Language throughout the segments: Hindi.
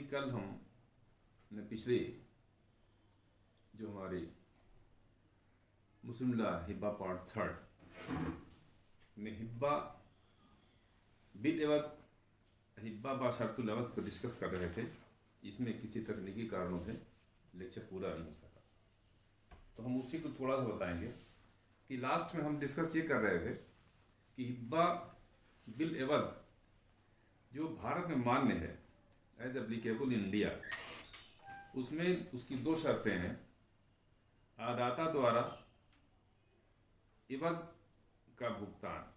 कल हमने पिछले जो हमारी मुस्लिम ला हिब्बा पार्ट थर्ड में हिब्बा बिल एवज हिब्बा बाशर्तुल एवज को डिस्कस कर रहे थे। इसमें किसी तकनीकी कारणों से लेक्चर पूरा नहीं हो सका, तो हम उसी को थोड़ा सा बताएंगे कि लास्ट में हम डिस्कस ये कर रहे थे कि हिब्बा बिल एवज जो भारत में मान्य है एज एप्लीकेबल इन इंडिया, उसमें उसकी दो शर्तें हैं। आदाता द्वारा एवज का भुगतान,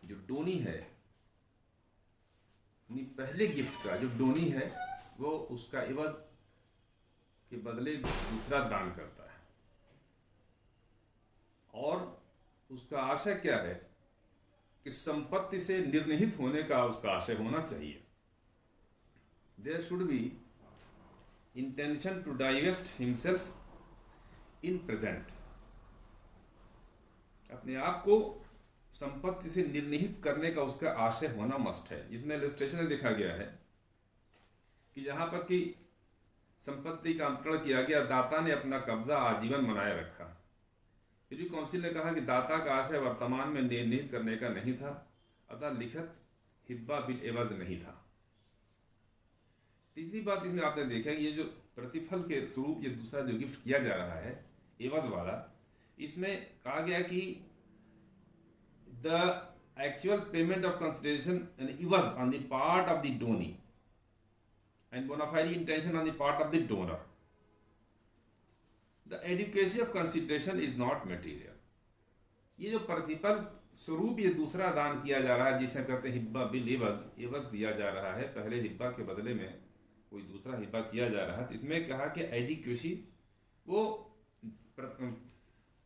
जो डोनी है पहले गिफ्ट का जो डोनी है वो उसका एवज के बदले दूसरा दान करता है, और उसका आशय क्या है कि संपत्ति से निर्निहित होने का उसका आशय होना चाहिए। There should be intention to divest himself in present, अपने आप को संपत्ति से निर्निहित करने का उसका आशय होना मस्ट है। इसमें इलस्ट्रेशन में देखा गया है कि जहां पर कि संपत्ति का अंतरण किया गया, दाता ने अपना कब्जा आजीवन बनाए रखा। फिर काउंसिल ने कहा कि दाता का आशय वर्तमान में निर्निहित करने का नहीं था, अतः लिखित हिब्बा बिल एवज नहीं था। तीसरी बात इसमें आपने देखा ये जो प्रतिफल के स्वरूप ये दूसरा जो गिफ्ट किया जा रहा है एवज वाला, इसमें कहा गया कि the actual payment of consideration and ewas on the part of the donee and bona fide intention on the part of the donor. The adequacy of consideration is not material. ये जो प्रतिफल स्वरूप ये दूसरा दान किया जा रहा है जिसे कहते हैं हिब्बा बिल एवज, एवज दिया जा रहा है, पहले हिब्बा के बदले में कोई दूसरा हिब्बा किया जा रहा है। तो इसमें कहा कि एडिक्वेसी वो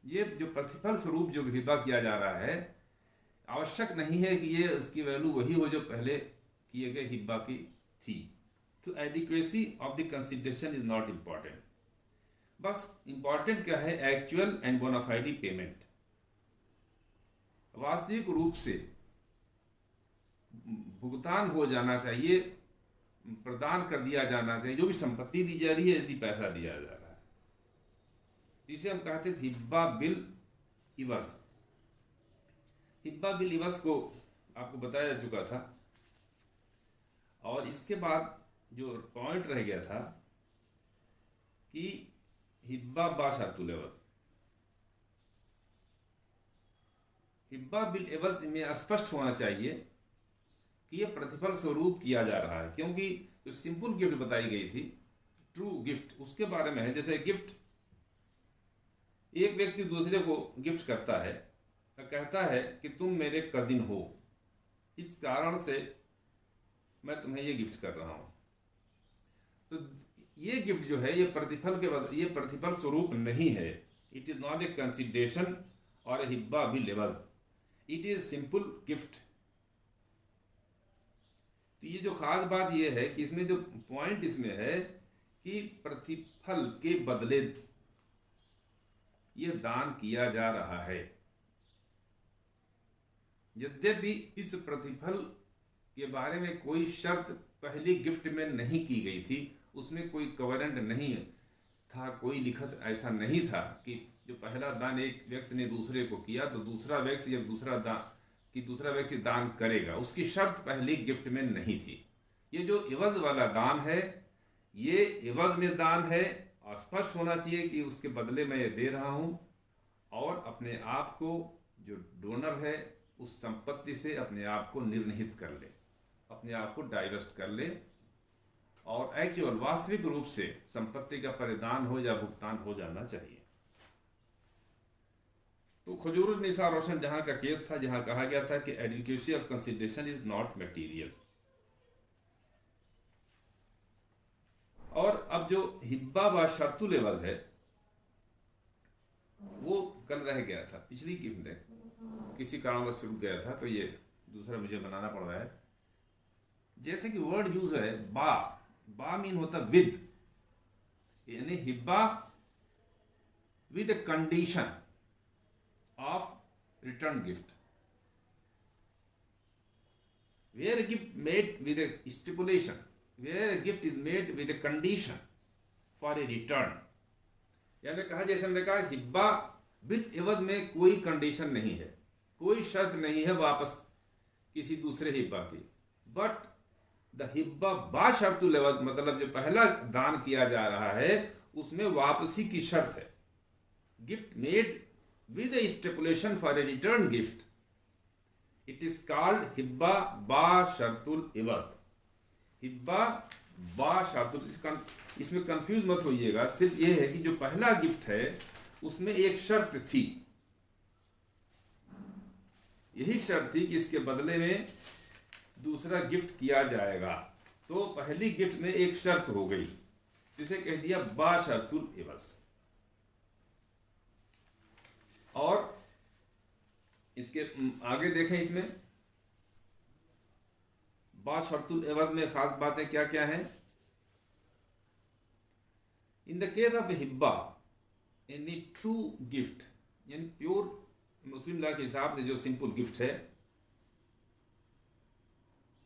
ये जो प्रतिफल स्वरूप जो हिब्बा किया जा रहा है आवश्यक नहीं है कि ये उसकी वैल्यू वही हो जो पहले किए गए हिब्बा की थी। तो adequacy of the consideration is not important, बस इंपॉर्टेंट क्या है एक्चुअल एंड बोनाफाइडी पेमेंट, वास्तविक रूप से भुगतान हो जाना चाहिए, प्रदान कर दिया जाना चाहिए जो भी संपत्ति दी जा रही है, यदि पैसा दिया जा रहा है, जिसे हम कहते थे हिब्बा बिल इवज। हिब्बा बिल इवज को आपको बताया जा चुका था, और इसके बाद जो पॉइंट रह गया था कि हिब्बा बाशर्तुल एवज, हिब्बा बिल एवज में स्पष्ट होना चाहिए कि यह प्रतिफल स्वरूप किया जा रहा है, क्योंकि जो सिंपल गिफ्ट बताई गई थी ट्रू गिफ्ट उसके बारे में है। जैसे गिफ्ट एक व्यक्ति दूसरे को गिफ्ट करता है, कहता है कि तुम मेरे कजिन हो, इस कारण से मैं तुम्हें ये गिफ्ट कर रहा हूं। तो ये गिफ्ट जो है ये प्रतिफल के ये प्रतिफल स्वरूप नहीं है। It is not a consideration और ए हिब्बा बिल एवज, इट इज सिंपल गिफ्ट। तो ये जो खास बात ये है कि इसमें जो पॉइंट इसमें है कि प्रतिफल के बदले ये दान किया जा रहा है। यद्यपि इस प्रतिफल के बारे में कोई शर्त पहली गिफ्ट में नहीं की गई थी, उसमें कोई कवरेंट नहीं था, कोई लिखत ऐसा नहीं था कि जो पहला दान एक व्यक्ति ने दूसरे को किया तो दूसरा व्यक्ति जब दूसरा व्यक्ति दान करेगा, उसकी शर्त पहली गिफ्ट में नहीं थी। ये जो एवज वाला दान है ये एवज में दान है, स्पष्ट होना चाहिए कि उसके बदले मैं ये दे रहा हूं, और अपने आप को जो डोनर है उस संपत्ति से अपने आप को निर्निहित कर ले, अपने आप को डाइवर्स्ट कर ले, और एक्चुअल वास्तविक रूप से संपत्ति का परिदान हो या भुगतान हो जाना चाहिए। तो खजूरुन्निसा रोशन जहां का केस था, जहां कहा गया था कि adequacy of consideration is not material. और अब जो हिब्बा बाशर्तुल एवज है वो कल रह गया था, पिछली गिफ्ट में किसी कारणवश रुक गया था, तो ये दूसरा मुझे बनाना पड़ रहा है। जैसे कि वर्ड यूज है बा, बा मीन होता विद, यानी हिब्बा with a condition of return gift, where gift made with a stipulation where a gift is made with a condition for a return. यानी कहा, जैसे हमने कहा, हिब्बा बिल एवज में कोई कंडीशन नहीं है, कोई शर्त नहीं है वापस किसी दूसरे हिब्बा की। बट द हिब्बा बा शर्तुल एवज, मतलब जो पहला दान किया जा रहा है उसमें वापसी की शर्त है। Gift made with a stipulation for a return gift, it is called हिब्बा बा शर्तुल एवज। हिब्बा बा शर्तुल, इसमें कंफ्यूज मत होइएगा, सिर्फ ये है कि जो पहला गिफ्ट है उसमें एक शर्त थी, यही शर्त थी कि इसके बदले में दूसरा गिफ्ट किया जाएगा। तो पहली गिफ्ट में एक शर्त हो गई, जिसे कह दिया बा शर्तुल एवज। और इसके आगे देखें, इसमें बा शर्तुल एवज में खास बातें क्या क्या हैं। इन द केस ऑफ ए हिब्बा, एनी ट्रू गिफ्ट, यानी प्योर मुस्लिम लॉ के हिसाब से जो सिंपल गिफ्ट है,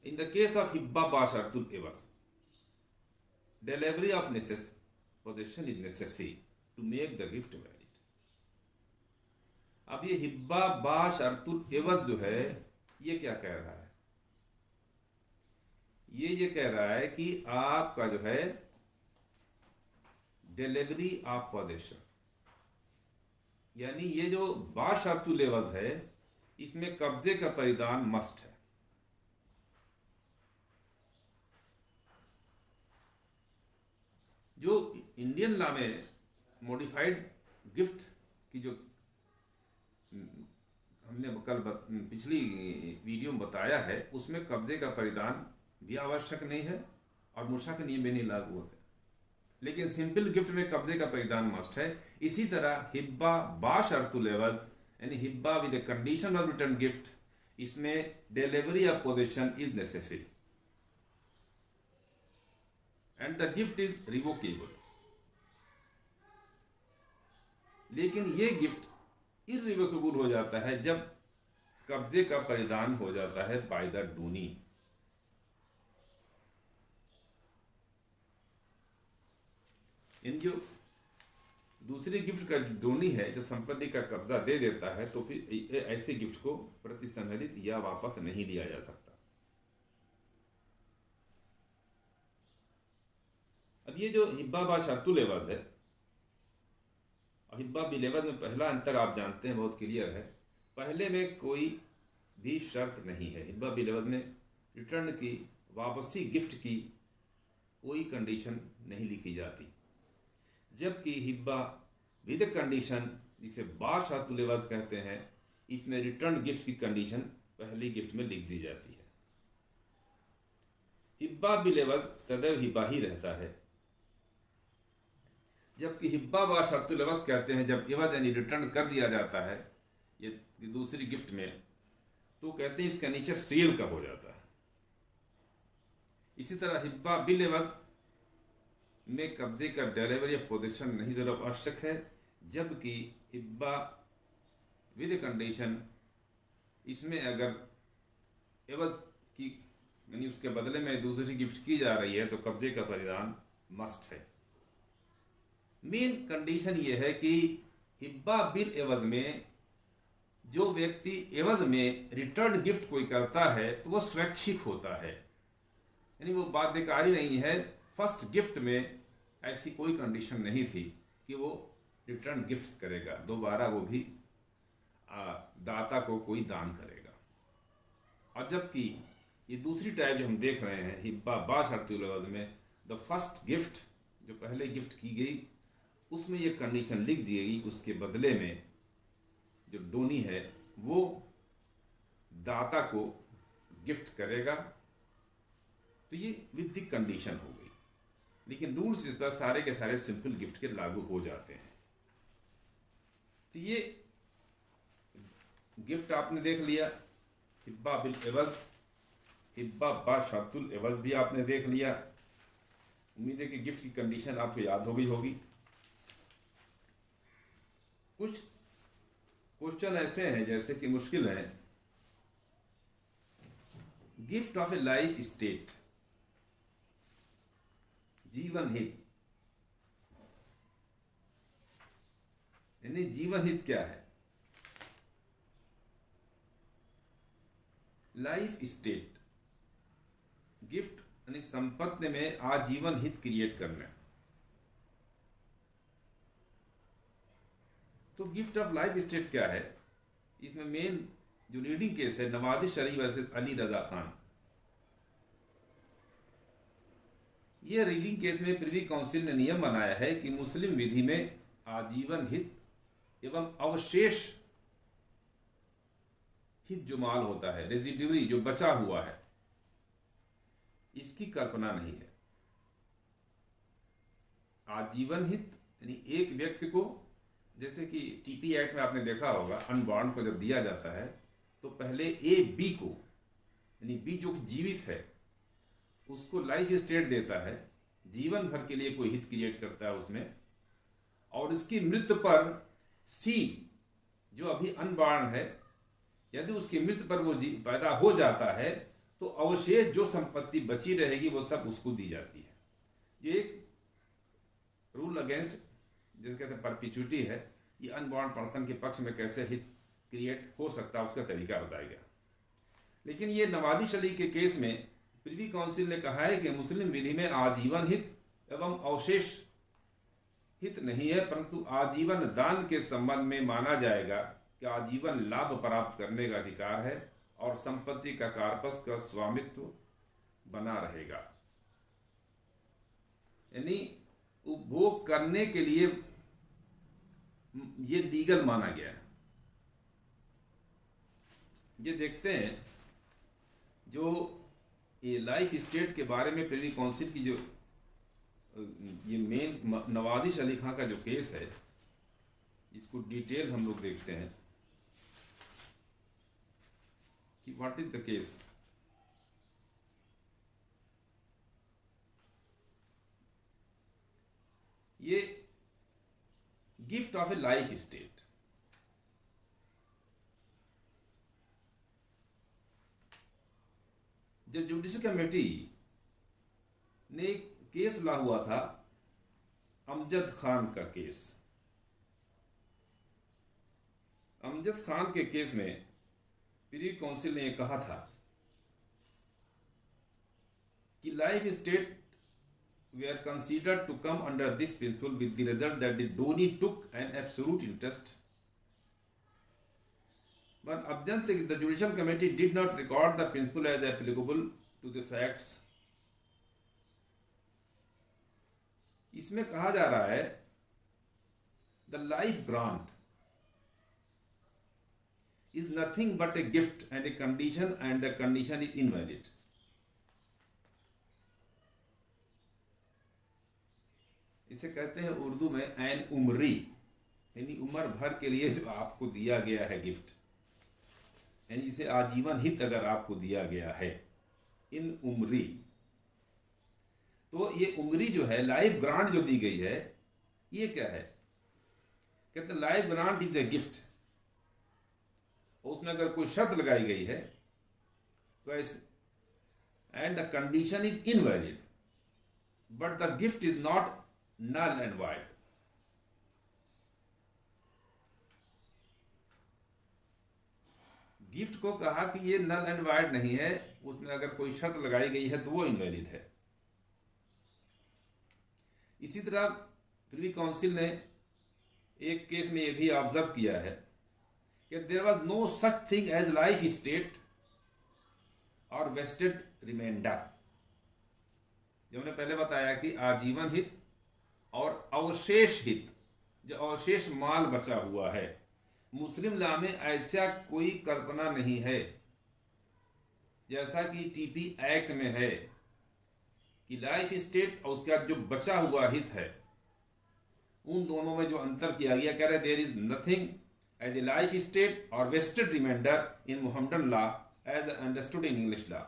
इन द केस ऑफ हिब्बा बा शर्तुल एवज, delivery of possession is necessary to make the gift valid. अब ये हिब्बा बा शर्तुल एवज जो है, ये क्या कह रहा है? ये कह रहा है कि आपका जो है डिलीवरी ऑफ पोजेशन, यानी ये जो बा शर्तुल एवज है, इसमें कब्जे का परिधान मस्ट है। जो इंडियन लॉ में मॉडिफाइड गिफ्ट की जो हमने कल पिछली वीडियो में बताया है, उसमें कब्जे का परिधान भी आवश्यक नहीं है और मूसा के नियम भी नहीं लागू होते, लेकिन सिंपल गिफ्ट में कब्जे का परिधान मस्ट है। इसी तरह हिब्बा बा शर्तुल एवज, यानी हिब्बा with a condition of return gift, इसमें delivery of possession is necessary and the gift is revocable. लेकिन ये गिफ्ट इरिवोकेबल हो जाता है जब कब्जे का परिधान हो जाता है बाय द डूनी। इन जो दूसरी गिफ्ट का जो डोनी है, जो संपत्ति का कब्जा दे देता है, तो फिर ऐसे गिफ्ट को प्रतिसंहरित या वापस नहीं लिया जा सकता। अब ये जो हिब्बा बा शर्तुल एवज है और हिब्बा बिल एवज में पहला अंतर आप जानते हैं, बहुत क्लियर है। पहले में कोई भी शर्त नहीं है, हिब्बा बिल एवज में रिटर्न की, वापसी गिफ्ट की कोई कंडीशन नहीं लिखी जाती, जबकि हिब्बा विद कंडीशन, जिसे बा शर्तुल एवज कहते हैं, इसमें रिटर्न गिफ्ट की कंडीशन पहली गिफ्ट में लिख दी जाती है। हिब्बा बिल एवज सदैव हिब्बा ही रहता है, जबकि हिब्बा बा शर्तुल एवज कहते हैं जब एवज यानी रिटर्न कर दिया जाता है ये दूसरी गिफ्ट में, तो कहते हैं इसका नेचर सेल का हो जाता है। इसी तरह हिब्बा बिल एवज में कब्जे का डिलीवरी या पोजेशन नहीं जरूर आवश्यक है, जबकि हिब्बा विद कंडीशन, इसमें अगर एवज की यानी उसके बदले में दूसरी गिफ्ट की जा रही है तो कब्जे का परिधान मस्ट है। मेन कंडीशन यह है कि हिब्बा बिल एवज में जो व्यक्ति एवज में रिटर्न गिफ्ट कोई करता है तो वह स्वैच्छिक होता है, यानी वो बाध्यकारी नहीं है। फर्स्ट गिफ्ट में ऐसी कोई कंडीशन नहीं थी कि वो रिटर्न गिफ्ट करेगा, दोबारा वो भी दाता को कोई दान करेगा। और जबकि ये दूसरी टाइप जो हम देख रहे हैं हिब्बा बा शर्तुल एवज में, द फर्स्ट गिफ्ट जो पहले गिफ्ट की गई उसमें ये कंडीशन लिख दी गई, उसके बदले में जो डोनी है वो दाता को गिफ्ट करेगा, तो ये विद द कंडीशन हो गई। लेकिन रूल्स इस पर सारे के सारे सिंपल गिफ्ट के लागू हो जाते हैं। तो ये गिफ्ट आपने देख लिया, हिब्बा बिल एवज, हिब्बा बा शर्तुल एवज भी आपने देख लिया। उम्मीद है कि गिफ्ट की कंडीशन आपको याद हो गई होगी। कुछ क्वेश्चन ऐसे हैं जैसे कि मुश्किल है, gift of a life state, जीवन हित, यानी जीवन हित क्या है? लाइफ स्टेट गिफ्ट यानी संपत्ति में आजीवन हित क्रिएट करना। तो गिफ्ट ऑफ लाइफ स्टेट क्या है? इसमें मेन जो लीडिंग केस है नवाज शरीफ वर्सेस अली रजा खान। यह रीडिंग केस में प्रिवी काउंसिल ने नियम बनाया है कि मुस्लिम विधि में आजीवन हित एवं अवशेष हित जो माल होता है, रेजिड्यूरी जो बचा हुआ है, इसकी कल्पना नहीं है। आजीवन हित यानी एक व्यक्ति को, जैसे कि टीपी एक्ट में आपने देखा होगा, अनबॉर्न को जब दिया जाता है तो पहले ए बी को, यानी बी जो जीवित है उसको लाइफ स्टेट देता है, जीवन भर के लिए कोई हित क्रिएट करता है उसमें, और उसकी मृत्यु पर सी जो अभी अनबॉर्न है, यदि उसकी मृत्यु पर वो पैदा हो जाता है तो अवशेष जो संपत्ति बची रहेगी वो सब उसको दी जाती है। ये एक रूल अगेंस्ट, जिसे कहते हैं परपिचुटी है। ये अनबॉर्न पर्सन के पक्ष में कैसे हित क्रिएट हो सकता है उसका तरीका बताया गया। लेकिन ये नवाज शरीफ के केस में प्रिवी काउंसिल ने कहा है कि मुस्लिम विधि में आजीवन हित एवं अवशेष हित नहीं है, परंतु आजीवन दान के संबंध में माना जाएगा कि आजीवन लाभ प्राप्त करने का अधिकार है और संपत्ति का कार्पस का स्वामित्व बना रहेगा। यानी उपभोग करने के लिए ये लीगल माना गया है। ये देखते हैं जो ये लाइफ स्टेट के बारे में प्रिवी काउंसिल की जो ये मेन नवाज अली खां का जो केस है, इसको डिटेल हम लोग देखते हैं कि व्हाट इज द केस। ये gift of a life state, जो जुडिशल कमेटी ने एक केस ला हुआ था, अमजद खान का केस। अमजद खान के केस में प्रिवी काउंसिल ने कहा था कि life state were considered to come under this principle with the result that the donee took an absolute interest. But objection, the judicial committee did not record the principle as applicable to the facts. इसमें कहा जा रहा है the life grant is nothing but a gift and a condition, and the condition is invalid. इसे कहते हैं उर्दू में एन उमरी, यानी उम्र भर के लिए जो आपको दिया गया है गिफ्ट, यानी इसे आजीवन हित अगर आपको दिया गया है इन उमरी, तो ये उमरी जो है लाइफ ग्रांट जो दी गई है, ये क्या है? कहते हैं life grant is a gift, और उसमें अगर कोई शर्त लगाई गई है तो ऐसे, and the condition is invalid but the gift is not null and void. Gift को कहा कि ये नल एंड वाइड नहीं है, उसमें अगर कोई शर्त लगाई गई है तो वो इनवैलिड है। इसी तरह प्रिवी काउंसिल ने एक केस में ये भी ऑब्जर्व किया है कि there was no such thing as life state और वेस्टेड रिमाइंडर। जो हमने पहले बताया कि आजीवन हित और अवशेष हित, जो अवशेष माल बचा हुआ है, मुस्लिम लॉ में ऐसा कोई कल्पना नहीं है जैसा कि टीपी एक्ट में है कि लाइफ स्टेट और उसका जो बचा हुआ हित है, उन दोनों में जो अंतर किया गया, कह रहे there is nothing as a life state और vested remainder in Mohammedan law as understood in English law,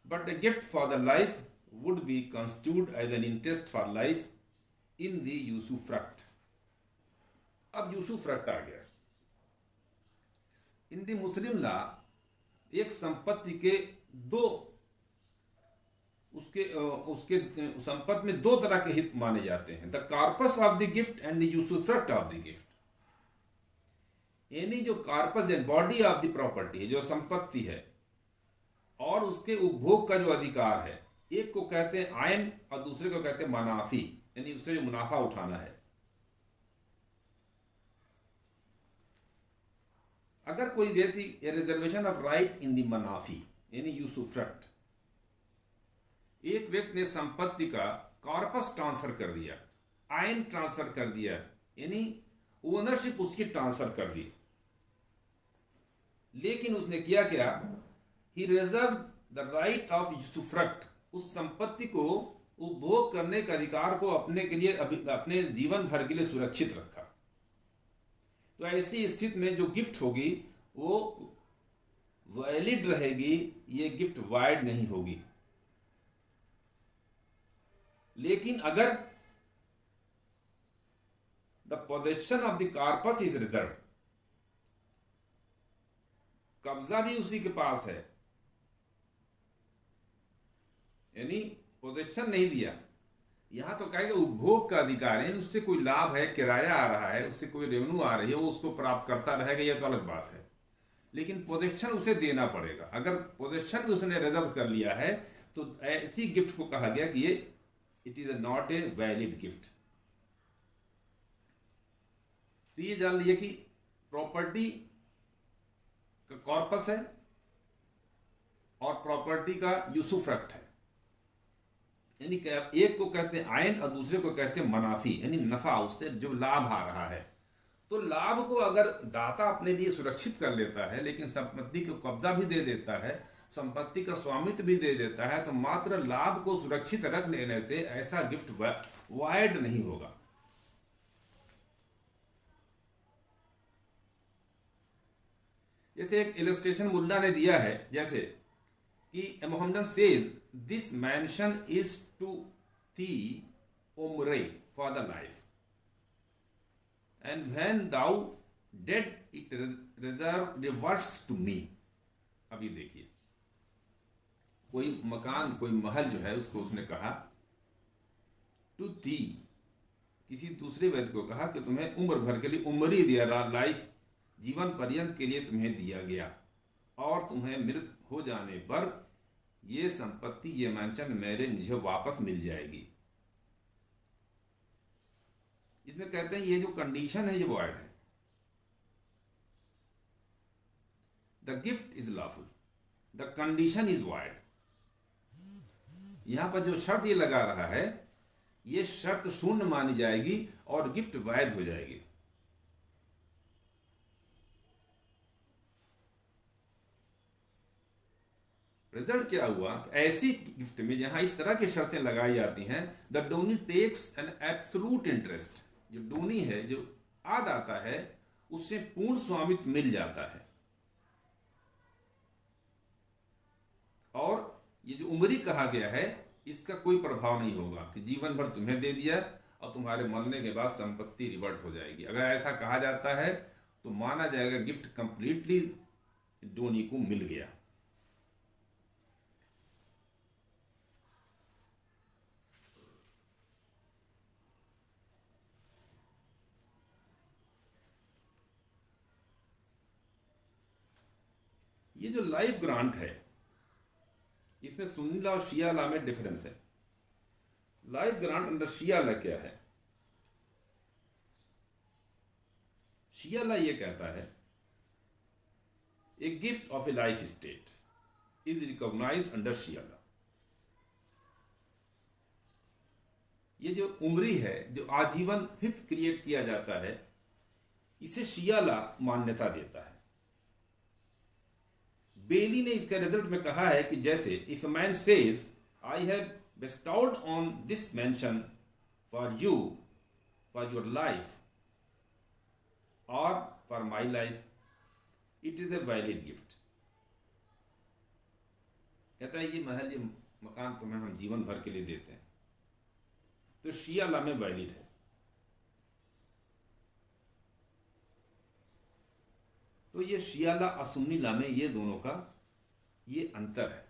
but a gift for the life would be constituted as an interest for life in the usufruct. अब यूसुफ्रक्ट आ गया। इन दी मुस्लिम लॉ एक संपत्ति के दो उसके संपत्ति में दो तरह के हित माने जाते हैं, the corpus of the gift and the usufruct of the gift. यानी जो कॉर्पस है, बॉडी ऑफ द प्रॉपर्टी है, जो संपत्ति है, और उसके उपभोग का जो अधिकार है, एक को कहते हैं आयन और दूसरे को कहते हैं मनाफी, यानी उससे जो मुनाफा उठाना है। अगर कोई व्यक्ति reservation of right in the मनाफी यानी यूसुफ्रक्ट, एक व्यक्ति ने संपत्ति का कॉर्पस ट्रांसफर कर दिया, आयन ट्रांसफर कर दिया, यानी ओनरशिप उसकी ट्रांसफर कर दी, लेकिन उसने किया क्या, ही रिजर्व द राइट ऑफ यूसुफ्रक्ट, उस संपत्ति को उपभोग करने का अधिकार को अपने के लिए अपने जीवन भर के लिए सुरक्षित रखा। तो ऐसी स्थिति में जो गिफ्ट होगी वो वैलिड रहेगी, ये गिफ्ट वाइड नहीं होगी। लेकिन अगर the possession of the corpus is reserve, कब्जा भी उसी के पास है, यानी पोजेशन नहीं दिया, यहां तो कहेगा उपभोग का अधिकार है, उससे कोई लाभ है, किराया आ रहा है, उससे कोई रेवेन्यू आ रही है, वो उसको प्राप्त करता रहेगा, यह तो अलग बात है। लेकिन पोजेशन उसे देना पड़ेगा। अगर पोजेशन भी उसने रिजर्व कर लिया है तो ऐसी गिफ्ट को कहा गया कि ये it is not a valid gift. तो ये जान लिया कि प्रॉपर्टी का कॉर्पस है और प्रॉपर्टी का यूसुफ्रक्ट है, यानी एक को कहते हैं आयन और दूसरे को कहते हैं मनाफी, यानी नफा, उससे जो लाभ आ रहा है। तो लाभ को अगर दाता अपने लिए सुरक्षित कर लेता है, लेकिन संपत्ति को कब्जा भी दे देता है, संपत्ति का स्वामित्व भी दे देता है, तो मात्र लाभ को सुरक्षित रख लेने से ऐसा गिफ्ट वाइड नहीं होगा। जैसे एक इलस्ट्रेशन मुल्ला ने दिया है, जैसे कि Mohammad says this mansion is to thee उम्रे for the life and when thou dead it reverts to me. अभी देखिए, कोई मकान, कोई महल जो है उसको उसने कहा टू दी, किसी दूसरे व्यक्ति को कहा कि तुम्हें उम्र भर के लिए, उम्र दिया, लाइफ, जीवन पर्यंत के लिए तुम्हें दिया गया, और तुम्हें मृत हो जाने पर ये संपत्ति, ये मैंशन मुझे वापस मिल जाएगी। इसमें कहते हैं ये जो कंडीशन है ये वॉइड है। The gift is lawful, the condition is void. यहां पर जो शर्त ये लगा रहा है, ये शर्त शून्य मानी जाएगी और गिफ्ट वैध हो जाएगी। रिजल्ट क्या हुआ, ऐसी गिफ्ट में जहां इस तरह की शर्तें लगाई जाती हैं, the donee takes an absolute interest, जो डोनी है, जो आद आता है, उससे पूर्ण स्वामित्व मिल जाता है। और ये जो उम्री कहा गया है, इसका कोई प्रभाव नहीं होगा कि जीवन भर तुम्हें दे दिया और तुम्हारे मरने के बाद संपत्ति रिवर्ट हो जाएगी। अगर ऐसा कहा जाता है तो माना जाएगा गिफ्ट कंप्लीटली डोनी को मिल गया। ये जो लाइफ ग्रांट है, इसमें सुन्नी लॉ और शिया लॉ में डिफरेंस है। Life grant under Shia law क्या है? शिया लॉ ये कहता है a gift of a life state is recognized under Shia law. ये जो उम्री है, जो आजीवन हित क्रिएट किया जाता है, इसे शिया लॉ मान्यता देता है। बेली ने इसका रिजल्ट में कहा है कि जैसे if a man says I have bestowed on this mansion for you for your life और for my life, it is a valid gift. कहता है ये महल, ये मकान तुम्हें हम जीवन भर के लिए देते हैं, तो शिया लॉ में वैलिड है। तो ये शिया लॉ और सुन्नी लॉ में ये दोनों का ये अंतर है।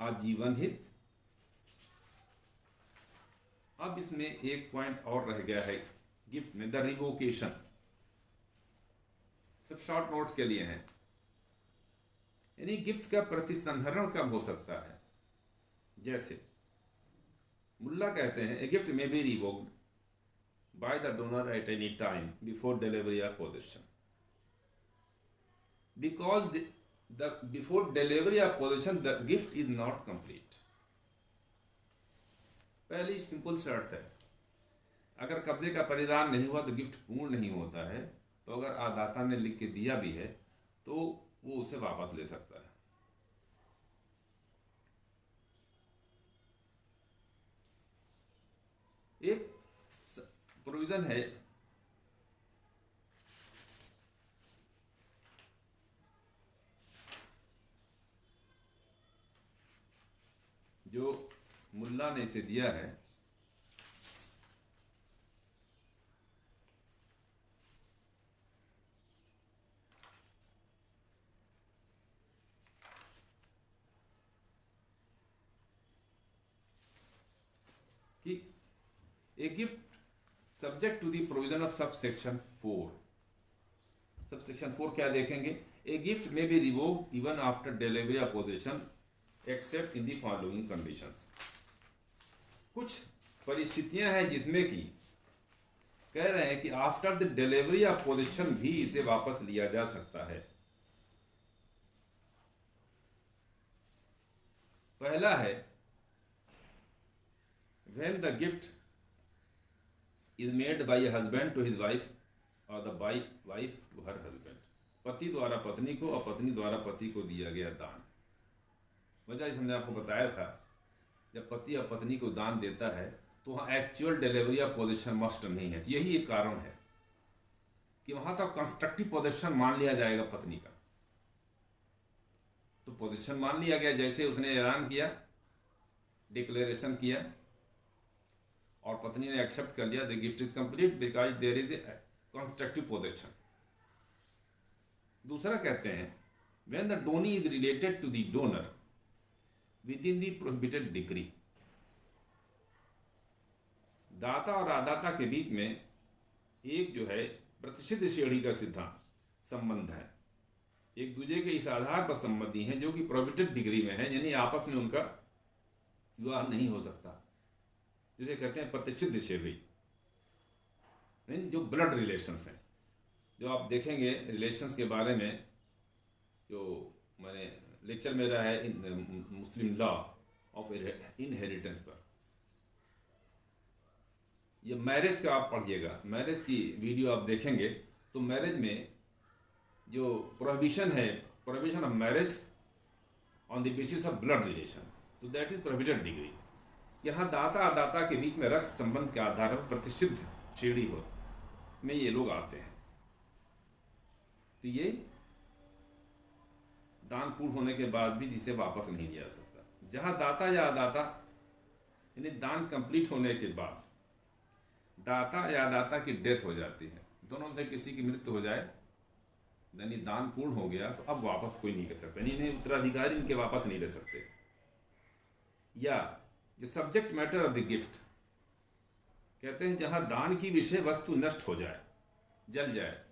आजीवन हित। अब इसमें एक पॉइंट और रह गया है गिफ्ट में, द रिवोकेशन। सब शॉर्ट नोट्स के लिए हैं। यानी गिफ्ट का प्रतिसंहरण कब हो सकता है? जैसे मुल्ला कहते हैं, a gift may be revoked by the donor at any time before delivery of possession, because before delivery of possession the gift is not complete. पहली सिंपल शर्त है, अगर कब्जे का परिधान नहीं हुआ तो गिफ्ट पूर्ण नहीं होता है। तो अगर आदाता ने लिख के दिया भी है तो वो उसे वापस ले सकता है। एक प्रोविजन है जो मुल्ला ने इसे दिया है, कि a gift subject to the provision of sub section 4। Sub section 4 क्या देखेंगे? A gift may be revoked even after delivery of possession except in the following conditions. कुछ परिस्थितियां हैं जिसमें कि कह रहे हैं कि after the delivery of possession भी इसे वापस लिया जा सकता है। पहला है when the gift is made by a husband to his wife or the wife to her husband। पति द्वारा पत्नी को और पत्नी द्वारा पति को दिया गया दान। वजह हमने आपको बताया था, जब पति और पत्नी को दान देता है तो वहाँ actual delivery of possession must नहीं है। तो यही एक कारण है कि वहाँ तो कंस्ट्रक्टिव पोजेशन मान लिया जाएगा पत्नी का। तो पोजेशन मान लिया गया, जैसे उसने ऐलान किया, डिक्लेरेशन किया और पत्नी ने एक्सेप्ट कर लिया, the gift is complete because there is a constructive possession. दूसरा कहते हैं when the donee is related to the donor within the prohibited degree. दाता और आदाता के बीच में एक जो है प्रतिष्ठित श्रेणी का सिद्धांत संबंध है, एक दूसरे के इस आधार पर संबंधी हैं जो कि प्रोहिबिटेड डिग्री में है, यानी आपस में उनका विवाह नहीं हो सकता, जिसे कहते हैं प्रतिष्ठित श्रेणी, जो ब्लड रिलेशंस हैं। जो आप देखेंगे रिलेशंस के बारे में, जो मैंने लेक्चर मेरा है मुस्लिम लॉ ऑफ इनहेरिटेंस पर, ये मैरिज का आप पढ़िएगा, मैरिज की वीडियो आप देखेंगे तो मैरिज में जो प्रोहिबिशन है, prohibition of marriage on the basis of blood relation, तो दैट इज प्रोहिबिटेड डिग्री। यहाँ दाता अदाता के बीच में रक्त संबंध के आधार पर प्रतिष्ठित श्रेणी हो में ये लोग आते हैं। तो ये दान पूर्ण होने के बाद भी जिसे वापस नहीं लिया जा सकता। जहाँ दाता या अदाता यानी दान कंप्लीट होने के बाद दाता या अदाता की डेथ हो जाती है, दोनों में से किसी की मृत्यु हो जाए, यानी दान पूर्ण हो गया, तो अब वापस कोई नहीं कर सकता, यानी उत्तराधिकारी इनके वापस नहीं ले सकते। या जो subject matter of the gift कहते हैं जहां दान की विषय वस्तु नष्ट हो जाए, जल जाए,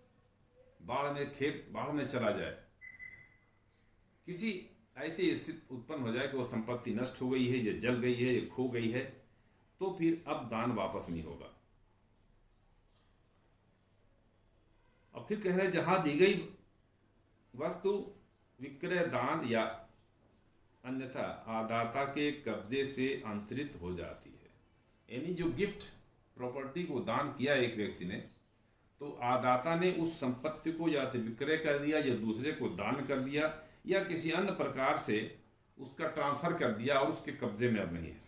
बाढ़ में चला जाए, किसी ऐसी स्थिति उत्पन्न हो जाए कि वो संपत्ति नष्ट हो गई है, या जल गई है, या खो गई है, तो फिर अब दान वापस नहीं होगा। अब फिर कह रहे हैं जहां दी गई वस्तु विक्रय, दान या अन्यथा आदाता के कब्जे से अंतरित हो जाती है। यानी जो गिफ्ट प्रॉपर्टी को दान किया एक व्यक्ति ने, तो आदाता ने उस संपत्ति को या तो विक्रय कर दिया, या दूसरे को दान कर दिया, या किसी अन्य प्रकार से उसका ट्रांसफर कर दिया और उसके कब्जे में अब नहीं है।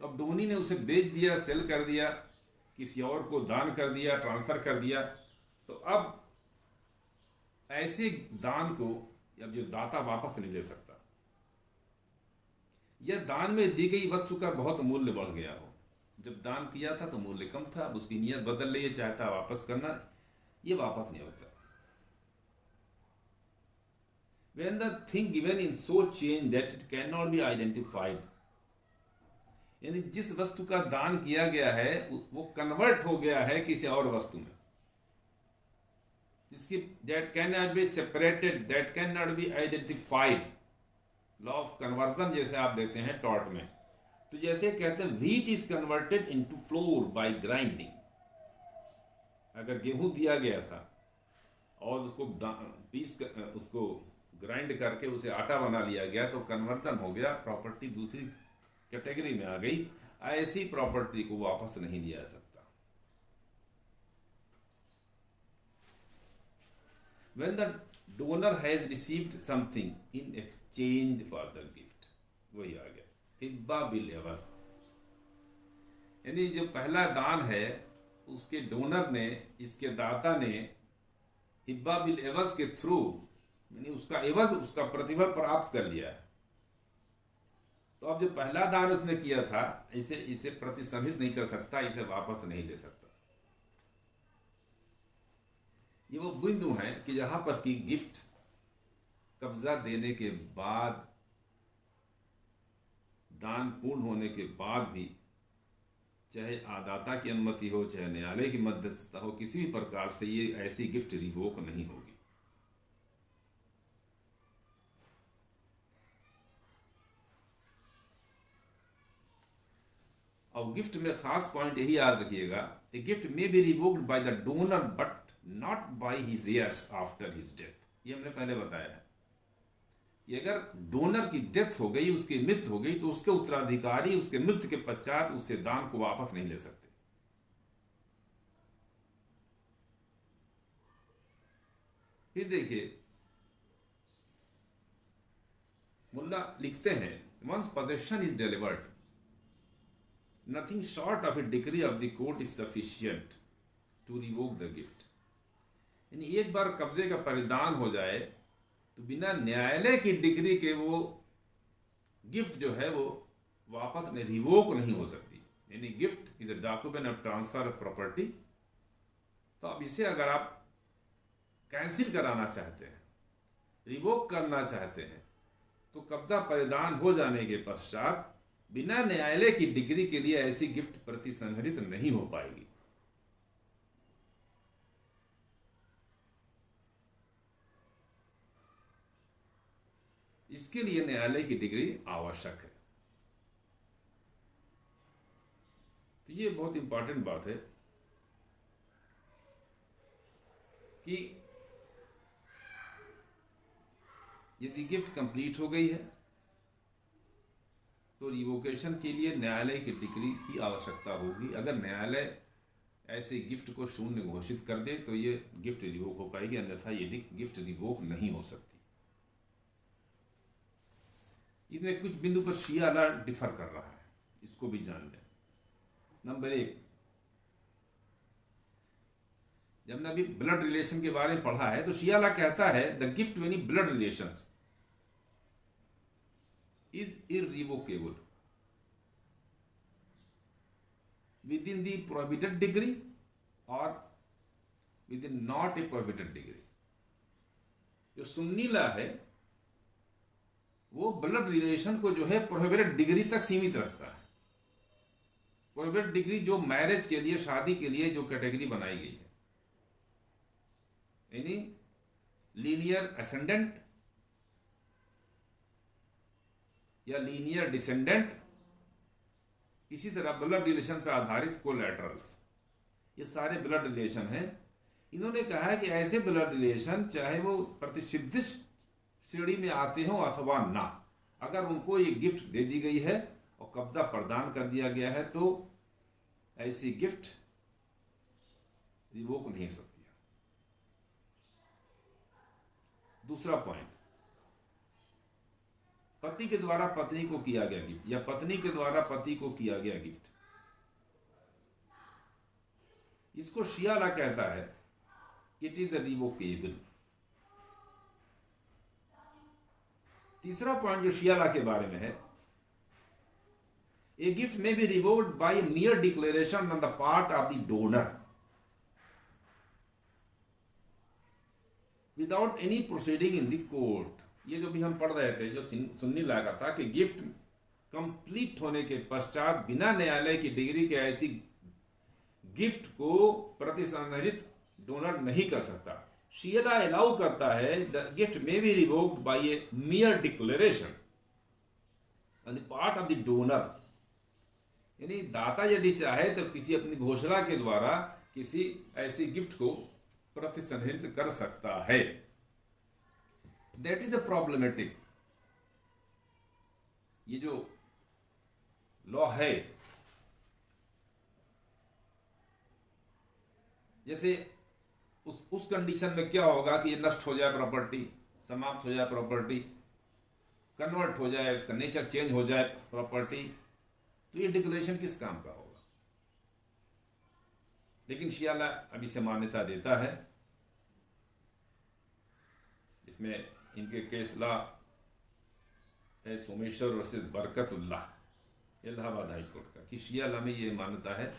तो अब डोनी ने उसे बेच दिया, सेल कर दिया, किसी और को दान कर दिया, ट्रांसफर कर दिया। तो अब ऐसे दान को अब जो दाता वापस नहीं ले सकता, या दान में दी गई वस्तु का बहुत मूल्य बढ़ गया हो, जब दान किया था तो मूल्य कम था, अब उसकी नीयत बदल रही है, चाहता वापस करना, ये वापस नहीं होता। when the thing given in so change that it cannot be identified, यानी जिस वस्तु का दान किया गया है वो कन्वर्ट हो गया है किसी और वस्तु में, जिसकी that cannot be separated, that cannot be identified, law of conversion जैसे आप देते हैं टॉर्ट में, तो जैसे कहते हैं wheat is converted into floor bye grinding. अगर गेहूं दिया गया था और उसको उसको ग्राइंड करके उसे आटा बना लिया गया तो कन्वर्जन हो गया, प्रॉपर्टी दूसरी कैटेगरी में आ गई। ऐसी प्रॉपर्टी को वापस नहीं लिया जा सकता। When the donor has received something in exchange for the gift, वही आ गया हिब्बा बिल एवज, यानी जो पहला दान है उसके डोनर ने, इसके दाता ने हिब्बा बिल एवज के थ्रू, यानी उसका एवज, उसका प्रतिफल प्राप्त कर लिया है। तो अब जो पहला दान उसने किया था इसे प्रतिसंधित नहीं कर सकता, इसे वापस नहीं ले सकता। ये वो बिंदु है कि जहां पर कि गिफ्ट कब्जा देने के बाद, दान पूर्ण होने के बाद भी, चाहे आदाता की अनुमति हो चाहे न्यायालय की मध्यस्थता हो, किसी भी प्रकार से ये ऐसी गिफ्ट रिवोक नहीं होगी। और गिफ्ट में खास पॉइंट यही याद रखिएगा, a gift may be revoked by the donor but not by his heirs after his death. ये हमने पहले बताया है कि अगर डोनर की डेथ हो गई, उसकी मृत्यु हो गई, तो उसके उत्तराधिकारी उसके मृत्यु के पश्चात उससे दान को वापस नहीं ले सकते। फिर देखिए मुल्ला लिखते हैं, once possession is delivered, nothing short of a degree of the court is sufficient to revoke the gift. यानी एक बार कब्जे का परिधान हो जाए तो बिना न्यायालय की डिग्री के वो गिफ्ट जो है वो वापस रिवोक नहीं हो सकती। यानी gift is a document of transfer of property. तो अब इसे अगर आप कैंसिल कराना चाहते हैं, रिवोक करना चाहते हैं, तो कब्जा परिधान हो जाने के पश्चात बिना न्यायालय की डिग्री के लिए ऐसी गिफ्ट प्रतिसंहरित नहीं हो पाएगी। इसके लिए न्यायालय की डिग्री आवश्यक है। तो ये बहुत इंपॉर्टेंट बात है कि यदि गिफ्ट कंप्लीट हो गई है तो रिवोकेशन के लिए न्यायालय की डिग्री की आवश्यकता होगी। अगर न्यायालय ऐसे गिफ्ट को शून्य घोषित कर दे तो ये गिफ्ट रिवोक हो पाएगी, अन्यथा ये गिफ्ट रिवोक नहीं हो सकती। इसमें कुछ बिंदु पर शिया लॉ डिफर कर रहा है, इसको भी जान लें। नंबर 1, जब हमने अभी ब्लड रिलेशन के बारे में पढ़ा है तो शिया लॉ कहता है the gift to any blood relation is irrevocable within the prohibited degree or within not a prohibited degree। जो सुन्नी लॉ है वो ब्लड रिलेशन को जो है प्रोहिबिटेड डिग्री तक सीमित रखता है। प्रोहिबिटेड डिग्री जो मैरिज के लिए, शादी के लिए जो कैटेगरी बनाई गई है, यानी लीनियर असेंडेंट या लीनियर डिसेंडेंट, इसी तरह ब्लड रिलेशन पर आधारित कोलैटरल्स, ये सारे ब्लड रिलेशन हैं। इन्होंने कहा है कि ऐसे ब्लड रिलेशन चाहे वो प्रतिसिद्ध श्रेणी में आते हो अथवा ना, अगर उनको ये गिफ्ट दे दी गई है और कब्जा प्रदान कर दिया गया है तो ऐसी गिफ्ट रिवोक नहीं हो सकती। दूसरा पॉइंट, पति के द्वारा पत्नी को किया गया गिफ्ट या पत्नी के द्वारा पति को किया गया गिफ्ट, इसको शिया लॉ कहता है इट इज रिवोकेबल। तीसरा पॉइंट जो शिया लॉ के बारे में है, a gift may be revoked by mere declaration on the part of the donor without any proceeding in the court. ये जो भी हम पढ़ रहे थे, जो सुनने लगा था कि गिफ्ट कंप्लीट होने के पश्चात बिना न्यायालय की डिग्री के ऐसी गिफ्ट को प्रतिसंहरित डोनर नहीं कर सकता। शियला अलाउ करता है the gift may be revoked by a mere declaration on the part of the donor. यानी दाता यदि चाहे तो किसी अपनी घोषणा के द्वारा किसी ऐसी गिफ्ट को प्रतिसंहरित कर सकता है। That is the problematic. ये जो लॉ है, जैसे उस कंडीशन में क्या होगा कि ये नष्ट हो जाए प्रॉपर्टी, समाप्त हो जाए प्रॉपर्टी, कन्वर्ट हो जाए, उसका नेचर चेंज हो जाए प्रॉपर्टी, तो ये डिक्लेरेशन किस काम का होगा। लेकिन शियाला अभी से मान्यता देता है। इसमें इनके केस ला है Someshwar versus Barkatullah, Allahabad high court का, कि शियाला में ये मान्यता है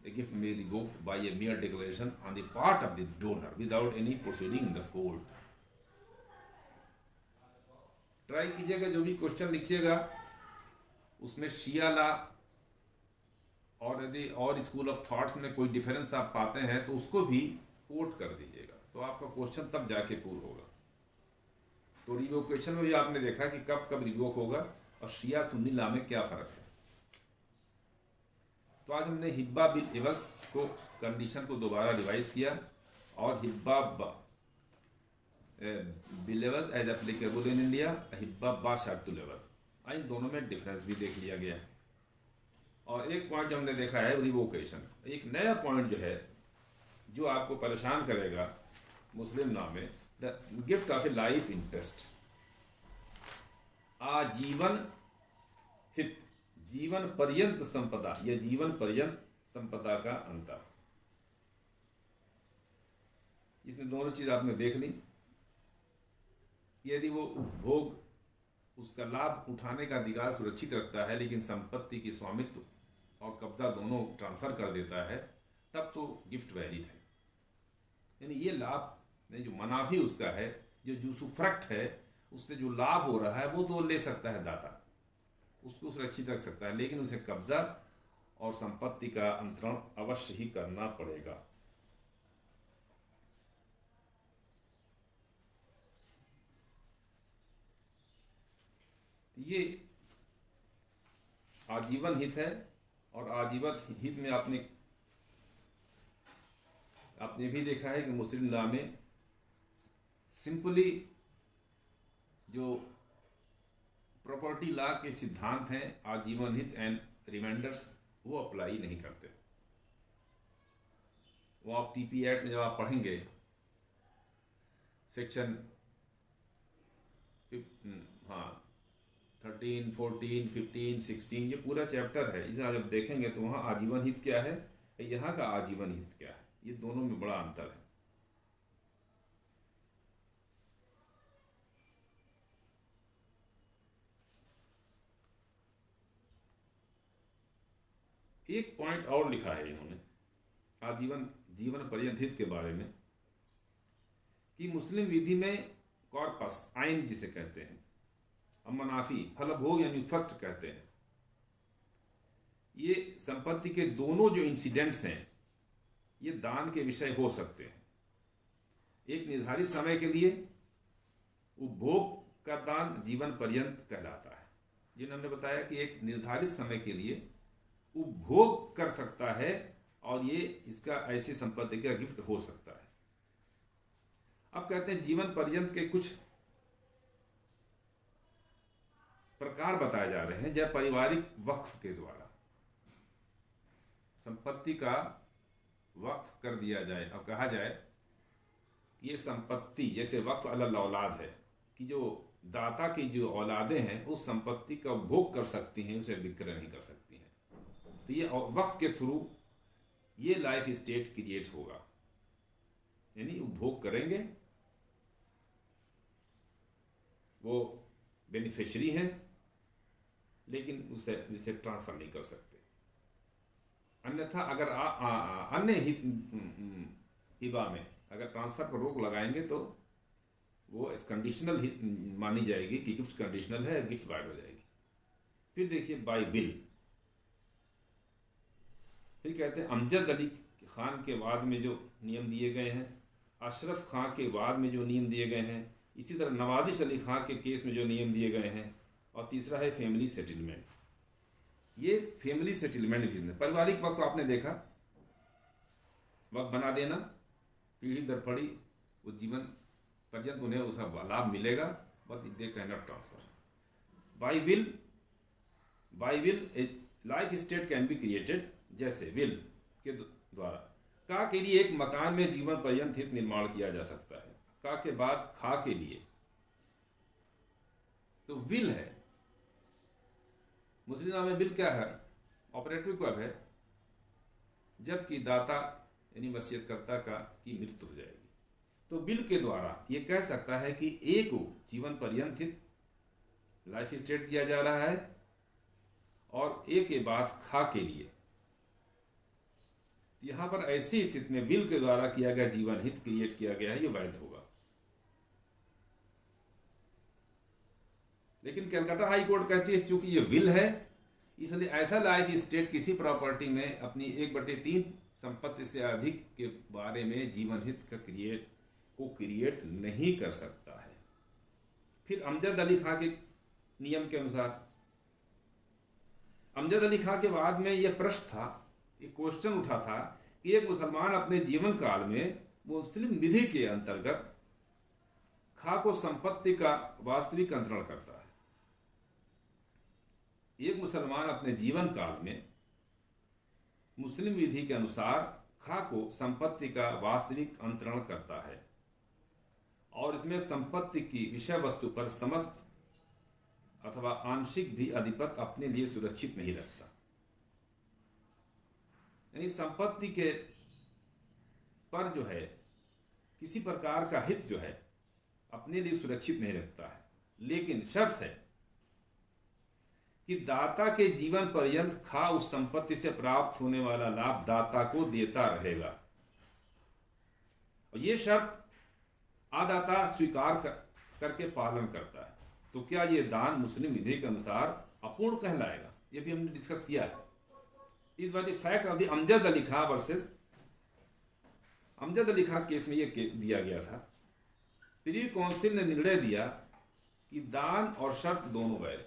the gift may be revoked by a mere declaration on the part of the donor without any proceeding in the court। Try कीजिएगा, जो भी क्वेश्चन लिखिएगा उसमें शियाला और यदि और स्कूल ऑफ थॉट्स में कोई डिफरेंस आप पाते हैं तो उसको भी कोट कर दीजिएगा, तो आपका क्वेश्चन तब जाके पूर्ण होगा। तो रिवोकेशन में भी आपने देखा कि कब कब रिवोक होगा और शिया सुन्नी लॉ में क्या फर्क है। तो आज हमने हिब्बा बिल एवस को कंडीशन को दोबारा रिवाइज किया और हिब्बा बिल एवस एज एप्लीकेबल इन इंडिया, हिब्बा बा शर्तुल एवस, इन दोनों में डिफरेंस भी देख लिया गया। और एक पॉइंट जो हमने देखा है रिवोकेशन। एक नया पॉइंट जो है जो आपको परेशान करेगा मुस्लिम लॉ में, the gift of a life interest, आजीवन हित, जीवन पर्यंत संपदा या जीवन पर्यंत संपदा का अंतर। इसमें दोनों चीज आपने देख ली। यदि वो उपभोग उसका लाभ उठाने का अधिकार सुरक्षित रखता है लेकिन संपत्ति की स्वामित्व और कब्जा दोनों ट्रांसफर कर देता है, तब तो गिफ्ट वैलिड है। यानी ये लाभ जो मुनाफी उसका है, जो यूसुफ्रक्ट है, उससे जो लाभ हो रहा है वो तो ले सकता है दाता, उसको सुरक्षित रख सकता है, लेकिन उसे कब्जा और संपत्ति का अंतरण अवश्य ही करना पड़ेगा। ये आजीवन हित है और आजीवन हित में आपने भी देखा है कि मुस्लिम लॉ में सिंपली जो प्रॉपर्टी लॉ के सिद्धांत हैं आजीवन हित एंड रिमाइंडर्स, वो अप्लाई नहीं करते। वो आप टीपी एक्ट में जब आप पढ़ेंगे सेक्शन 13, 14, 15, 16, ये पूरा चैप्टर है, इसे जब देखेंगे तो वहाँ आजीवन हित क्या है, यहाँ का आजीवन हित क्या है, ये दोनों में बड़ा अंतर है। एक पॉइंट और लिखा है इन्होंने जीवन पर्यंत हित के बारे में, कि मुस्लिम विधि में कॉर्पस, आइन जिसे कहते हैं, मनाफी, फलभोग यानी फक्त कहते हैं, ये संपत्ति के दोनों जो इंसिडेंट्स हैं ये दान के विषय हो सकते हैं। एक निर्धारित समय के लिए उपभोग का दान जीवन पर्यंत कहलाता है, जिन्होंने बताया कि एक निर्धारित समय के लिए उपभोग कर सकता है और ये इसका ऐसी संपत्ति का गिफ्ट हो सकता है। अब कहते हैं जीवन पर्यंत के कुछ प्रकार बताए जा रहे हैं, जब पारिवारिक वक्फ के द्वारा संपत्ति का वक्फ कर दिया जाए और कहा जाए ये संपत्ति जैसे वक्फ अलल औलाद है कि जो दाता की जो औलादें हैं उस संपत्ति का उपभोग कर सकती हैं, उसे विक्रय नहीं कर सकती हैं। तो ये वक्फ के थ्रू ये लाइफ स्टेट क्रिएट होगा, यानी उपभोग करेंगे, वो बेनिफिशियरी हैं लेकिन उसे ट्रांसफर नहीं कर सकते। अन्यथा अगर अन्य हिबा में अगर ट्रांसफर पर रोक लगाएंगे तो वो कंडीशनल मानी जाएगी कि गिफ्ट कंडीशनल है, गिफ्ट वाइड हो जाएगी। फिर देखिए बाय विल, फिर कहते हैं अमजद अली खान के बाद में जो नियम दिए गए हैं, अशरफ खां के बाद में जो नियम दिए गए हैं, इसी तरह नवाजिश अली खां के केस में जो नियम दिए गए हैं, और तीसरा है फैमिली सेटलमेंट। ये फैमिली सेटलमेंट भी है, पारिवारिक वक्त तो आपने देखा, वक्त बना देना, पीढ़ी दर पीढ़ी वो जीवन पर्यंत उन्हें उसका लाभ मिलेगा, but they can not transfer. By will A life state can be created, जैसे विल के द्वारा का के लिए एक मकान में जीवन पर्यंत हित निर्माण किया जा सकता है, का के बाद खा के लिए, तो विल है। मुस्लिम नाम में विल क्या है? ऑपरेटिव वर्ब है, जबकि दाता यानी वसीयतकर्ता का की मृत्यु हो जाएगी, तो विल के द्वारा ये कह सकता है कि ए को जीवन पर्यंत हित लाइफ स्टेट दिया जा रहा है, और ए के बाद खा के लिए। यहां पर ऐसी स्थिति में विल के द्वारा किया गया जीवन हित क्रिएट किया गया है, ये वैध होगा। लेकिन कलकत्ता हाई कोर्ट कहती है चूंकि ये विल है, इसलिए ऐसा लाइफ स्टेट किसी प्रॉपर्टी में अपनी 1/3 संपत्ति से अधिक के बारे में जीवन हित का क्रिएट नहीं कर सकता है। फिर अमजद अली खां के नियम के अनुसार, अमजद अली खां के बाद में यह प्रश्न था, एक क्वेश्चन उठा था कि एक मुसलमान अपने जीवन काल में मुस्लिम विधि के अंतर्गत खा को संपत्ति का वास्तविक अंतरण करता है। एक मुसलमान अपने जीवन काल में मुस्लिम विधि के अनुसार खा को संपत्ति का वास्तविक अंतरण करता है, और इसमें संपत्ति की विषय वस्तु पर समस्त अथवा आंशिक भी अधिपत्य अपने लिए सुरक्षित नहीं रखता। यानी संपत्ति के पर जो है किसी प्रकार का हित जो है अपने लिए सुरक्षित नहीं रखता है, लेकिन शर्त है कि दाता के जीवन पर्यंत खा उस संपत्ति से प्राप्त होने वाला लाभ दाता को देता रहेगा, और ये शर्त आदाता स्वीकार करके पालन करता है। तो क्या ये दान मुस्लिम विधि के अनुसार अपूर्ण कहलाएगा? ये भी हमने डिस्कस किया है। इस बार fact of the Amjad Ali Khan versus Amjad Ali Khan case में ये दिया गया था। प्रीवी काउंसिल ने निर्णय दिया कि दान और शर्त दोनों वैध,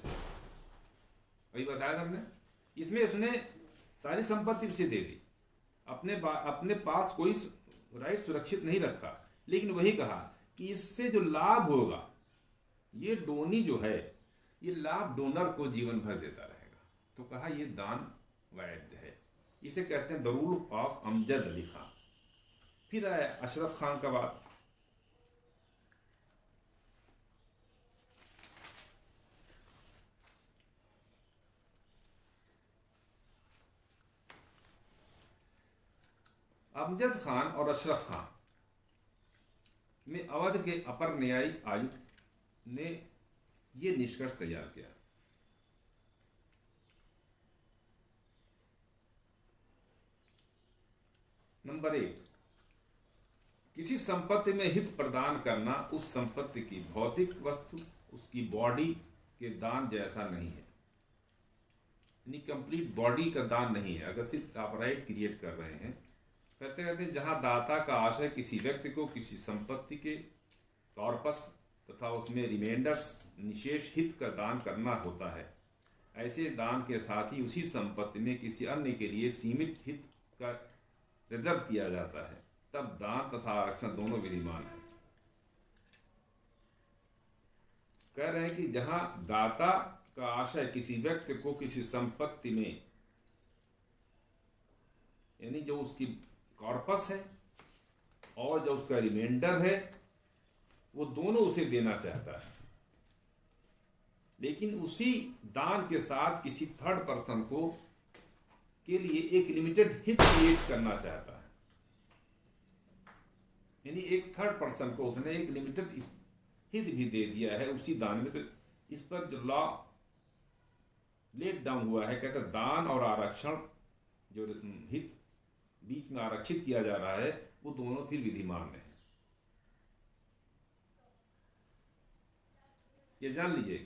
वही बताया था हमने। इसमें उसने सारी संपत्ति उसे दे दी, अपने पास कोई राइट सुरक्षित नहीं रखा, लेकिन वही कहा कि इससे जो लाभ होगा ये डोनी जो है ये लाभ डोनर को जीवन भर देता रहेगा। तो कहा ये दान वैध है। इसे कहते हैं the rule of Amjad Ali Khan. फिर आया अशरफ खान का बात। अमजद खान और अशरफ खान में अवध के अपर न्यायिक आयुक्त ने यह निष्कर्ष तैयार किया। नंबर 1, किसी संपत्ति में हित प्रदान करना उस संपत्ति की भौतिक वस्तु, उसकी बॉडी के दान जैसा नहीं है, यानी कंप्लीट बॉडी का दान नहीं है। अगर सिर्फ आप राइट क्रिएट कर रहे हैं, कहते हैं जहां दाता का आशय किसी व्यक्ति को किसी संपत्ति के कॉर्पस तथा उसमें रिमाइंडर्स निशेष हित का दान करना होता है, ऐसे दान के साथ ही उसी संपत्ति में किसी अन्य के लिए सीमित हित का रिजर्व किया जाता है, तब दान तथा आरक्षण दोनों विधिमान है। कह रहे हैं कि जहां दाता का आशय किसी व्यक्ति को किसी संपत्ति में, यानी जो उसकी कॉर्पस है और जो उसका रिमाइंडर है, वो दोनों उसे देना चाहता है, लेकिन उसी दान के साथ किसी थर्ड पर्सन को के लिए एक लिमिटेड हित क्रिएट करना चाहता है, यानी एक थर्ड पर्सन को उसने एक लिमिटेड हित भी दे दिया है उसी दान में। तो इस पर जो लॉ लेट डाउन हुआ है, कहता है दान और आरक्षण जो हित बीच में आरक्षित किया जा रहा है वो दोनों फिर विधिमान है। ये जान लीजिए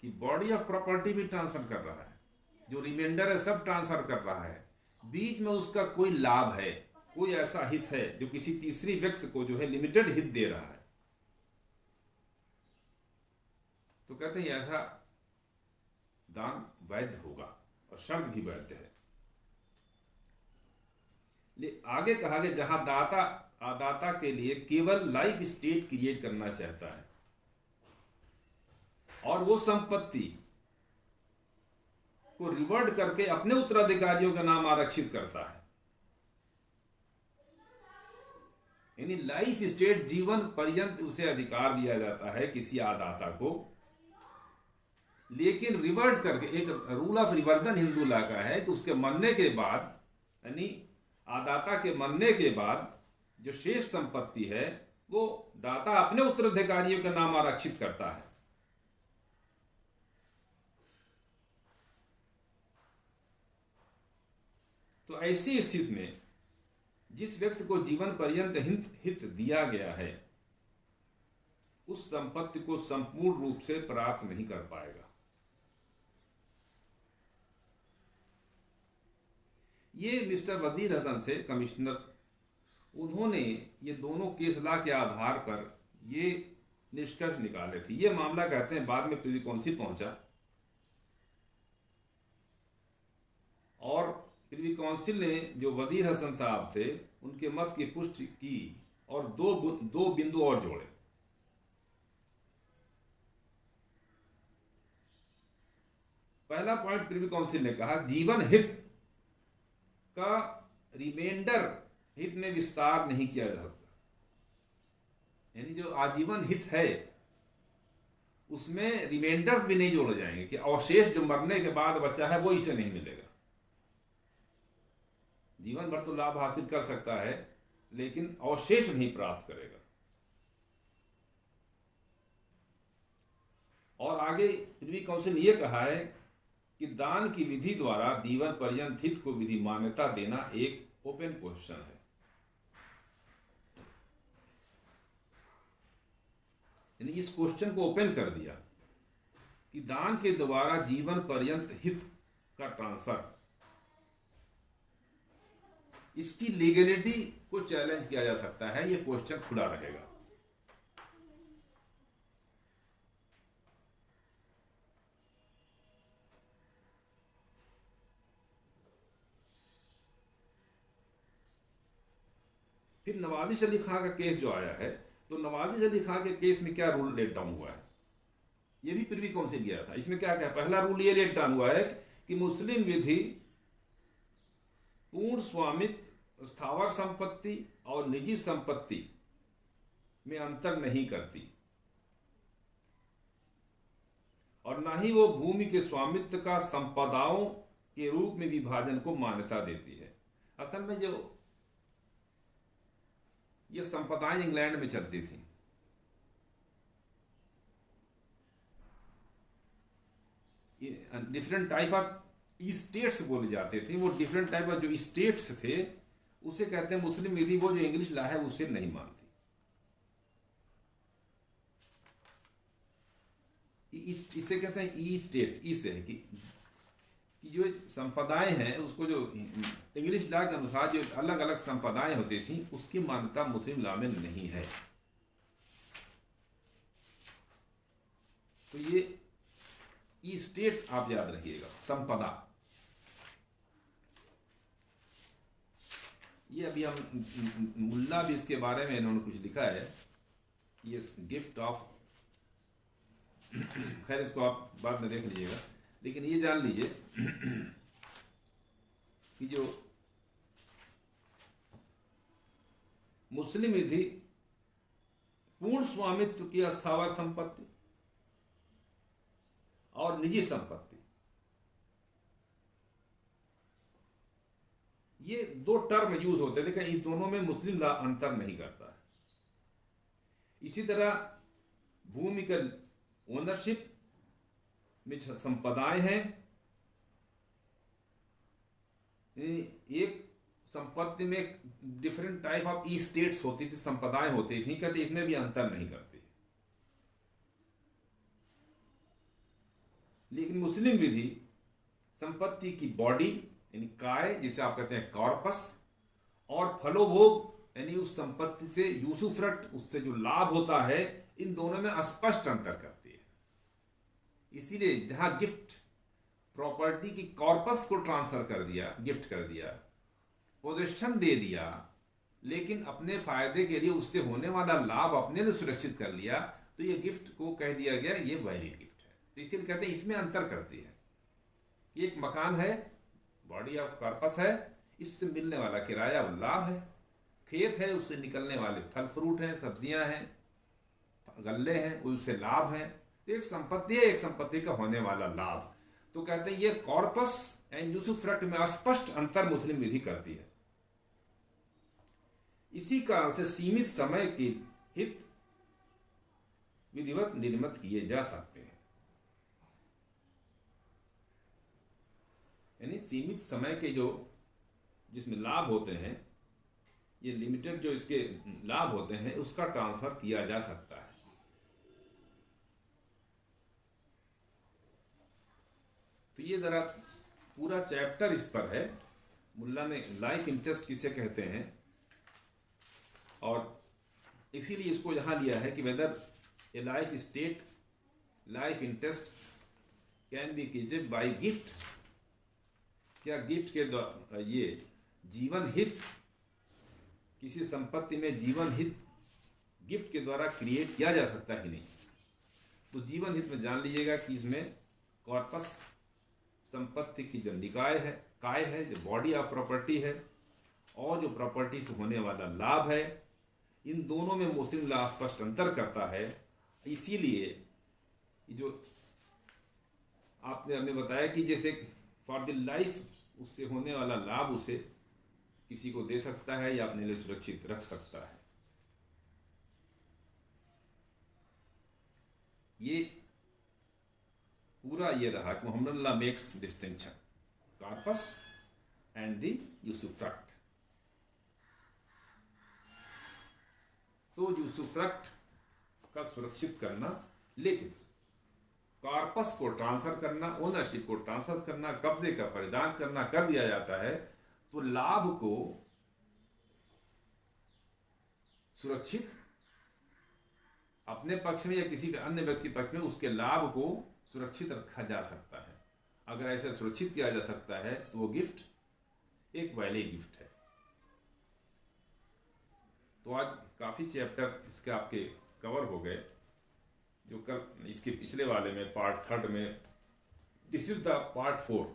कि बॉडी ऑफ प्रॉपर्टी भी ट्रांसफर कर रहा है, जो रिमाइंडर है सब ट्रांसफर कर रहा है, बीच में उसका कोई लाभ है, कोई ऐसा हित है जो किसी तीसरी व्यक्ति को जो है लिमिटेड हित दे रहा है, तो कहते हैं ऐसा दान वैध होगा और शर्त भी वैध है। आगे कहा गया जहां दाता आदाता के लिए केवल लाइफ स्टेट क्रिएट करना चाहता है और वो संपत्ति को रिवर्ट करके अपने उत्तराधिकारियों का नाम आरक्षित करता है, यानी लाइफ स्टेट जीवन पर्यंत उसे अधिकार दिया जाता है किसी आदाता को, लेकिन रिवर्ट करके एक rule of reversion Hindu law का है कि उसके मरने के बाद, यानी आदाता के मरने के बाद जो शेष संपत्ति है वो दाता अपने उत्तराधिकारियों का नाम आरक्षित करता है। तो ऐसी स्थिति में जिस व्यक्ति को जीवन पर्यंत हित दिया गया है उस संपत्ति को संपूर्ण रूप से प्राप्त नहीं कर पाएगा। ये मिस्टर वजीर हसन से कमिश्नर, उन्होंने ये दोनों केस लॉ के आधार पर ये निष्कर्ष निकाले थे। ये मामला कहते हैं बाद में प्रिवी काउंसिल पहुंचा और प्रिवी काउंसिल ने जो वजीर हसन साहब थे उनके मत की पुष्टि की और दो बिंदु और जोड़े। पहला पॉइंट प्रिवी काउंसिल ने कहा जीवन हित का रिमाइंडर हित में विस्तार नहीं किया जा सकता, यानी जो आजीवन हित है उसमें रिमाइंडर्स भी नहीं जोड़े जाएंगे कि अवशेष जो मरने के बाद बचा है वो इसे नहीं मिलेगा। जीवन भर तो लाभ हासिल कर सकता है लेकिन अवशेष नहीं प्राप्त करेगा। और आगे प्रिवी काउंसिल ने यह कहा है कि दान की विधि द्वारा जीवन पर्यंत हित को विधि मान्यता देना एक ओपन क्वेश्चन है। यानी इस क्वेश्चन को ओपन कर दिया कि दान के द्वारा जीवन पर्यंत हित का ट्रांसफर, इसकी लीगलिटी को चैलेंज किया जा सकता है, यह क्वेश्चन खुला रहेगा। फिर नवाजिश अली खां का केस जो आया है, तो नवाजिश अली खां के केस में क्या रूल लेट डाउन हुआ है, ये भी प्रिवी काउंसिल गया था। इसमें क्या क्या पहला रूल ये लेट डाउन हुआ है कि मुस्लिम विधि पूर्ण स्वामित्व, स्थावर संपत्ति और निजी संपत्ति में अंतर नहीं करती और ना ही वो भूमि के स्वामित्व का संपदाओं के रूप में विभाजन को मान्यता देती है। असल में जो ये संपदाएं इंग्लैंड में चलती थी, डिफरेंट टाइप ऑफ स्टेट्स बोले जाते थे। वो डिफरेंट टाइप ऑफ जो स्टेट्स थे उसे कहते हैं मुस्लिम विधि, वो जो इंग्लिश लॉ है उसे नहीं मानती। इसे कहते हैं ई स्टेट। इसे है कि जो संपदाएं हैं उसको जो इंग्लिश लॉ के अनुसार जो अलग अलग संपदाएं होती थी उसकी मान्यता मुस्लिम लॉ में नहीं है। तो ये ई स्टेट आप याद रखिएगा, संपदा। ये अभी हम मुल्ला भी इसके बारे में इन्होंने कुछ लिखा है, ये गिफ्ट ऑफ, खैर इसको आप बाद में देख लीजिएगा। लेकिन ये जान लीजिए कि जो मुस्लिम विधि पूर्ण स्वामित्व की अस्थावर संपत्ति और निजी संपत्ति, ये दो टर्म यूज होते हैं, लेकिन इस दोनों में मुस्लिम लॉ अंतर नहीं करता है। इसी तरह भूमि का ओनरशिप में संपदाएं हैं, एक संपत्ति में different type of E states होती थी, संपदाएं होती थी, कहते इसमें भी अंतर नहीं करती। लेकिन मुस्लिम विधि संपत्ति की बॉडी यानी काय, जिसे आप कहते हैं कॉर्पस, और फलोभोग यानी उस संपत्ति से यूसुफ्रक्ट, उससे जो लाभ होता है, इन दोनों में स्पष्ट अंतर करती है। इसीलिए जहां गिफ्ट प्रॉपर्टी की कॉर्पस को ट्रांसफर कर दिया, गिफ्ट कर दिया, पोजेशन दे दिया, लेकिन अपने फायदे के लिए उससे होने वाला लाभ अपने लिए सुरक्षित कर लिया, तो ये गिफ्ट को कह दिया गया ये वैलिड गिफ्ट है। तो इसीलिए कहते हैं इसमें अंतर करती है कि एक मकान है, बॉडी ऑफ कॉर्पस है, इससे मिलने वाला किराया और लाभ है, खेत है, उससे निकलने वाले फल फ्रूट हैं, सब्जियां हैं, गल्ले हैं, उससे लाभ है। तो एक संपत्ति है, एक संपत्ति का होने वाला लाभ। तो कहते हैं ये कॉर्पस एंड यूसुफ्रक्ट में स्पष्ट अंतर मुस्लिम विधि करती है। इसी कारण से सीमित समय के हित विधिवत निर्मित किए जा सकते हैं। यानी सीमित समय के जो जिसमें लाभ होते हैं, ये लिमिटेड जो इसके लाभ होते हैं, उसका ट्रांसफर किया जा सकता है। तो ये जरा पूरा चैप्टर इस पर है। मुल्ला ने लाइफ इंटरेस्ट किसे कहते हैं, और इसीलिए इसको यहां लिया है कि whether a life state life interest can be created by gift, क्या गिफ्ट के द्वारा ये जीवन हित, किसी संपत्ति में जीवन हित गिफ्ट के द्वारा क्रिएट किया जा सकता है नहीं। तो जीवन हित में जान लीजिएगा कि इसमें कॉर्पस संपत्ति की जो निकाय है, काय है, जो बॉडी ऑफ प्रॉपर्टी है, और जो प्रॉपर्टी से होने वाला लाभ है, इन दोनों में मुस्लिम लॉ स्पष्ट अंतर करता है। इसीलिए जो आपने हमें बताया कि जैसे फॉर द लाइफ, उससे होने वाला लाभ उसे किसी को दे सकता है या अपने लिए सुरक्षित रख सकता है। ये पूरा ये रहा कि Mohammad law makes distinction corpus and the usufruct. तो यूसुफ्रक्ट का सुरक्षित करना, लेकिन कॉर्पस को ट्रांसफर करना, ओनरशिप को ट्रांसफर करना, कब्जे का परिधान करना कर दिया जाता है, तो लाभ को सुरक्षित अपने पक्ष में या किसी अन्य व्यक्ति पक्ष में उसके लाभ को सुरक्षित रखा जा सकता है। अगर ऐसे सुरक्षित किया जा सकता है तो वो गिफ्ट एक वैलिड गिफ्ट है। तो आज काफी चैप्टर इसके आपके कवर हो गए, जो कल इसके पिछले वाले में पार्ट 3 में, दिस इज द पार्ट 4।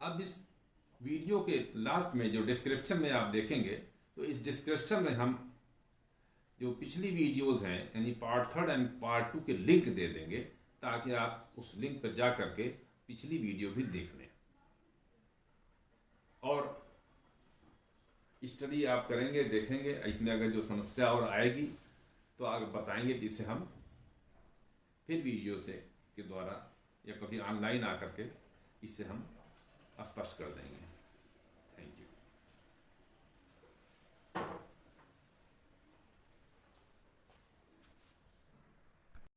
अब इस वीडियो के लास्ट में जो डिस्क्रिप्शन में आप देखेंगे, तो इस डिस्क्रिप्शन में हम जो पिछली वीडियोस हैं यानी पार्ट 3 एंड पार्ट 2 के लिंक दे देंगे, ताकि आप उस लिंक पर जा करके पिछली वीडियो भी देख लें और स्टडी आप करेंगे, देखेंगे। इसमें अगर जो समस्या और आएगी तो आगे बताएंगे, जिसे हम फिर वीडियो से के द्वारा या कभी ऑनलाइन आकर के इससे हम स्पष्ट कर देंगे।